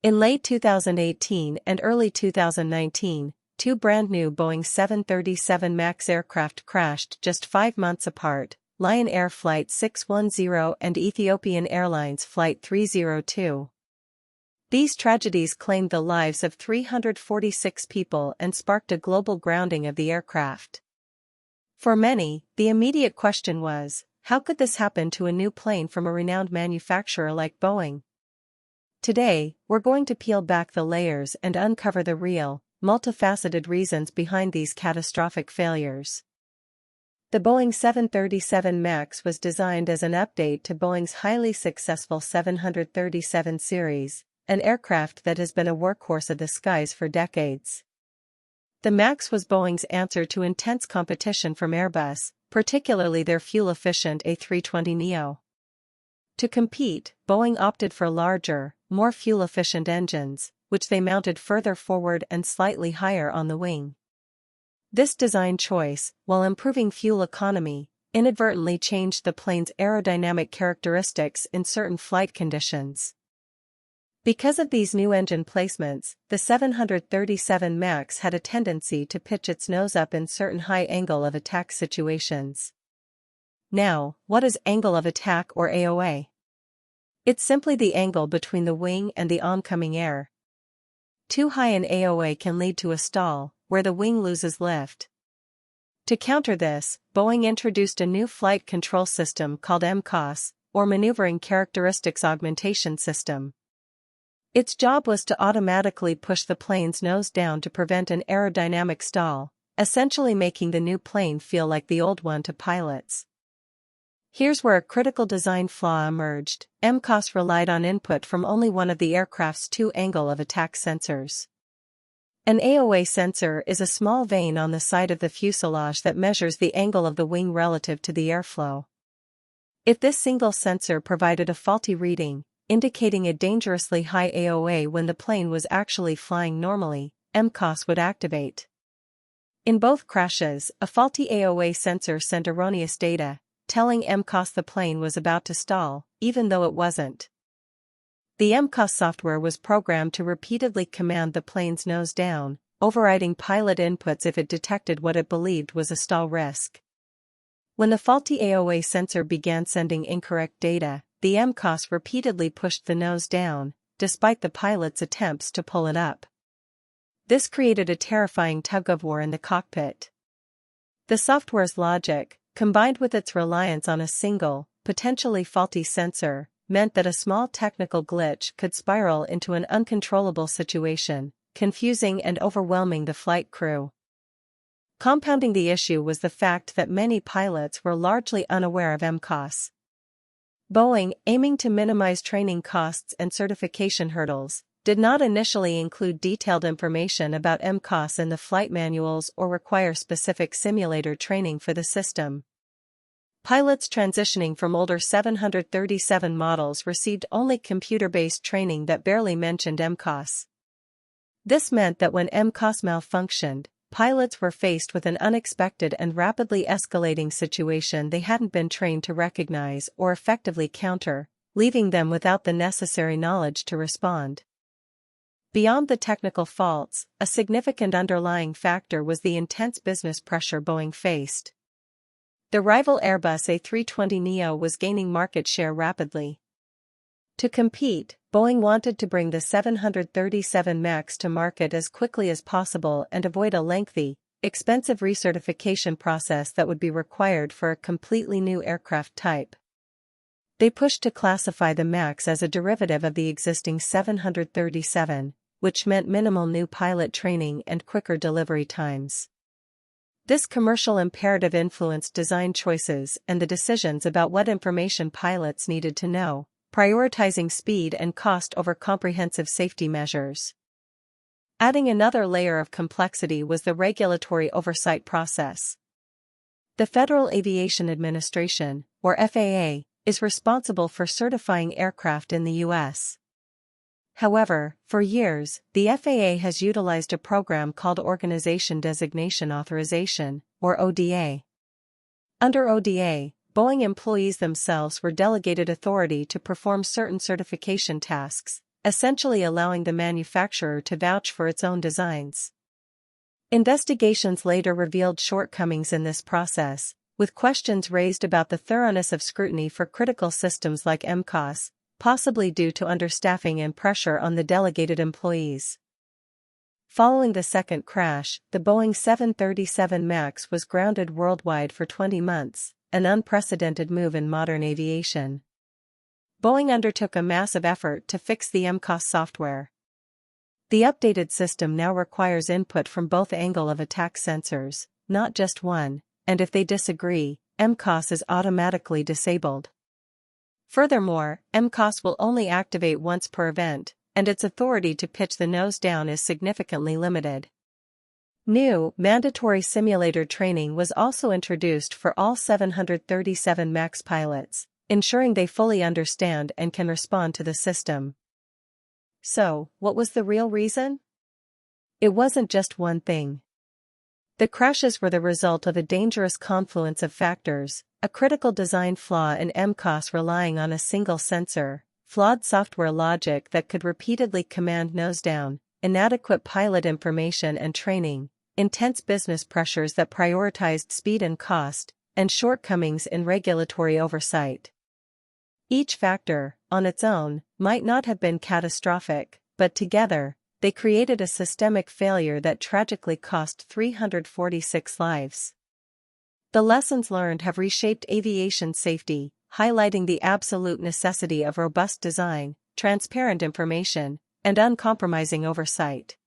In late 2018 and early 2019, two brand-new Boeing 737 MAX aircraft crashed just 5 months apart, Lion Air Flight 610 and Ethiopian Airlines Flight 302. These tragedies claimed the lives of 346 people and sparked a global grounding of the aircraft. For many, the immediate question was, how could this happen to a new plane from a renowned manufacturer like Boeing? Today, we're going to peel back the layers and uncover the real, multifaceted reasons behind these catastrophic failures. The Boeing 737 MAX was designed as an update to Boeing's highly successful 737 series, an aircraft that has been a workhorse of the skies for decades. The MAX was Boeing's answer to intense competition from Airbus, particularly their fuel-efficient A320neo. To compete, Boeing opted for larger, more fuel-efficient engines, which they mounted further forward and slightly higher on the wing. This design choice, while improving fuel economy, inadvertently changed the plane's aerodynamic characteristics in certain flight conditions. Because of these new engine placements, the 737 MAX had a tendency to pitch its nose up in certain high angle of attack situations. Now, what is angle of attack or AOA? It's simply the angle between the wing and the oncoming air. Too high an AOA can lead to a stall, where the wing loses lift. To counter this, Boeing introduced a new flight control system called MCOS, or Maneuvering Characteristics Augmentation System. Its job was to automatically push the plane's nose down to prevent an aerodynamic stall, essentially making the new plane feel like the old one to pilots. Here's where a critical design flaw emerged. MCOS relied on input from only one of the aircraft's two angle of attack sensors. An AOA sensor is a small vane on the side of the fuselage that measures the angle of the wing relative to the airflow. If this single sensor provided a faulty reading, indicating a dangerously high AOA when the plane was actually flying normally, MCOS would activate. In both crashes, a faulty AOA sensor sent erroneous data, telling MCOS the plane was about to stall, even though it wasn't. The MCOS software was programmed to repeatedly command the plane's nose down, overriding pilot inputs if it detected what it believed was a stall risk. When the faulty AOA sensor began sending incorrect data, the MCOS repeatedly pushed the nose down, despite the pilot's attempts to pull it up. This created a terrifying tug-of-war in the cockpit. The software's logic, combined with its reliance on a single, potentially faulty sensor, meant that a small technical glitch could spiral into an uncontrollable situation, confusing and overwhelming the flight crew. Compounding the issue was the fact that many pilots were largely unaware of MCOS. Boeing, aiming to minimize training costs and certification hurdles, did not initially include detailed information about MCOS in the flight manuals or require specific simulator training for the system. Pilots transitioning from older 737 models received only computer-based training that barely mentioned MCOS. This meant that when MCOS malfunctioned, pilots were faced with an unexpected and rapidly escalating situation they hadn't been trained to recognize or effectively counter, leaving them without the necessary knowledge to respond. Beyond the technical faults, a significant underlying factor was the intense business pressure Boeing faced. The rival Airbus A320neo was gaining market share rapidly. To compete, Boeing wanted to bring the 737 MAX to market as quickly as possible and avoid a lengthy, expensive recertification process that would be required for a completely new aircraft type. They pushed to classify the MAX as a derivative of the existing 737, which meant minimal new pilot training and quicker delivery times. This commercial imperative influenced design choices and the decisions about what information pilots needed to know, prioritizing speed and cost over comprehensive safety measures. Adding another layer of complexity was the regulatory oversight process. The Federal Aviation Administration, or FAA, is responsible for certifying aircraft in the U.S. However, for years, the FAA has utilized a program called Organization Designation Authorization, or ODA. Under ODA, Boeing employees themselves were delegated authority to perform certain certification tasks, essentially allowing the manufacturer to vouch for its own designs. Investigations later revealed shortcomings in this process, with questions raised about the thoroughness of scrutiny for critical systems like MCOS, possibly due to understaffing and pressure on the delegated employees. Following the second crash, the Boeing 737 MAX was grounded worldwide for 20 months, an unprecedented move in modern aviation. Boeing undertook a massive effort to fix the MCOS software. The updated system now requires input from both angle of attack sensors, not just one, and if they disagree, MCOS is automatically disabled. Furthermore, MCOS will only activate once per event, and its authority to pitch the nose down is significantly limited. New, mandatory simulator training was also introduced for all 737 MAX pilots, ensuring they fully understand and can respond to the system. So, what was the real reason? It wasn't just one thing. The crashes were the result of a dangerous confluence of factors: a critical design flaw in MCOS relying on a single sensor, flawed software logic that could repeatedly command nose down, inadequate pilot information and training, intense business pressures that prioritized speed and cost, and shortcomings in regulatory oversight. Each factor, on its own, might not have been catastrophic, but together, they created a systemic failure that tragically cost 346 lives. The lessons learned have reshaped aviation safety, highlighting the absolute necessity of robust design, transparent information, and uncompromising oversight.